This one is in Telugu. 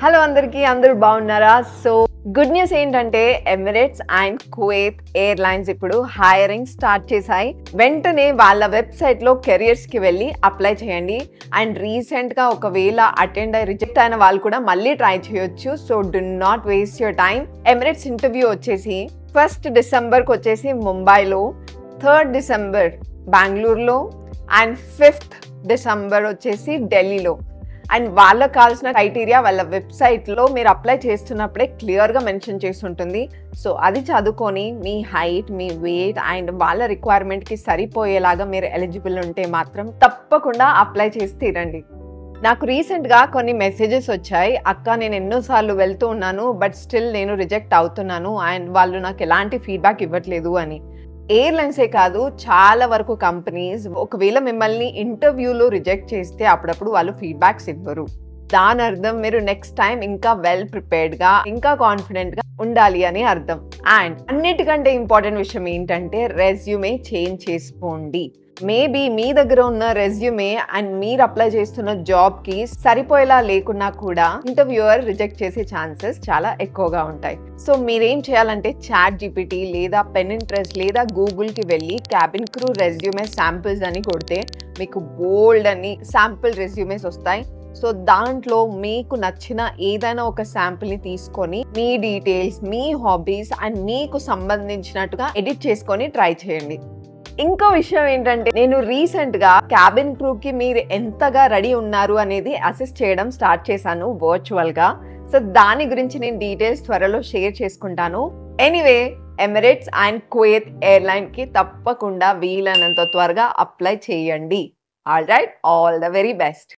హలో అందరికీ, అందరూ బాగున్నారా? సో గుడ్ న్యూస్ ఏంటంటే ఎమిరేట్స్ అండ్ కువైత్ ఎయిర్లైన్స్ ఇప్పుడు హైరింగ్ స్టార్ట్ చేశాయి. వెంటనే వాళ్ళ వెబ్సైట్ లో కెరియర్స్ కి వెళ్ళి అప్లై చేయండి. అండ్ రీసెంట్ గా ఒకవేళ అటెండ్ అయ్యి రిజెక్ట్ అయిన వాళ్ళు కూడా మళ్ళీ ట్రై చేయొచ్చు. So do not waste your time. Emirates interview వచ్చేసి 1st డిసెంబర్కి వచ్చేసి ముంబైలో, 3rd డిసెంబర్ బెంగళూరులో అండ్ 5th డిసెంబర్ వచ్చేసి ఢిల్లీలో. అండ్ వాళ్ళకి కావాల్సిన క్రైటీరియా వాళ్ళ వెబ్సైట్లో మీరు అప్లై చేస్తున్నప్పుడే క్లియర్గా మెన్షన్ చేసి ఉంటుంది. సో అది చదువుకొని మీ హైట్, మీ వెయిట్ అండ్ వాళ్ళ రిక్వైర్మెంట్కి సరిపోయేలాగా మీరు ఎలిజిబుల్ ఉంటే మాత్రం తప్పకుండా అప్లై చేసి తీరండి. నాకు రీసెంట్గా కొన్ని మెసేజెస్ వచ్చాయి, అక్క నేను ఎన్నోసార్లు వెళ్తూ ఉన్నాను బట్ స్టిల్ నేను రిజెక్ట్ అవుతున్నాను అండ్ వాళ్ళు నాకు ఎలాంటి ఫీడ్బ్యాక్ ఇవ్వట్లేదు అని. ఎయిర్లైన్సే కాదు, చాలా వరకు కంపెనీస్ ఒకవేళ మిమ్మల్ని ఇంటర్వ్యూలో రిజెక్ట్ చేస్తే అప్పుడప్పుడు వాళ్ళు ఫీడ్బ్యాక్స్ ఇవ్వరు. దాని అర్థం మీరు నెక్స్ట్ టైం ఇంకా వెల్ ప్రిపేర్డ్గా, ఇంకా కాన్ఫిడెంట్గా ఉండాలి అని అర్థం. అండ్ అన్నిటికంటే ఇంపార్టెంట్ విషయం ఏంటంటే రెజ్యూమే చేంజ్ చేసుకోండి. మేబీ మీ దగ్గర ఉన్న రెజ్యూమే అండ్ మీరు అప్లై చేస్తున్న జాబ్కి సరిపోయేలా లేకున్నా కూడా ఇంటర్వ్యూయర్ రిజెక్ట్ చేసే ఛాన్సెస్ చాలా ఎక్కువగా ఉంటాయి. సో మీరేం చేయాలంటే ChatGPT లేదా Pinterest లేదా గూగుల్కి వెళ్ళి క్యాబిన్ క్రూ రెజ్యూమే శాంపిల్స్ అని కొడితే మీకు బోల్డ్ అని శాంపిల్ రెజ్యూమేస్ వస్తాయి. సో దాంట్లో మీకు నచ్చిన ఏదైనా ఒక శాంపిల్ని తీసుకొని మీ డీటెయిల్స్, మీ హాబీస్ అండ్ మీకు సంబంధించినట్టుగా ఎడిట్ చేసుకొని ట్రై చేయండి. ఇంకో విషయం ఏంటంటే నేను రీసెంట్గా క్యాబిన్ క్రూకి మీరు ఎంతగా రెడీ ఉన్నారు అనేది అసెస్ చేయడం స్టార్ట్ చేశాను వర్చువల్గా. సో దాని గురించి నేను డీటెయిల్స్ త్వరలో షేర్ చేసుకుంటాను. ఎనీవే, ఎమిరేట్స్ అండ్ కువైత్ ఎయిర్లైన్కి తప్పకుండా వీలైనంత త్వరగా అప్లై చేయండి. All right, all the very best.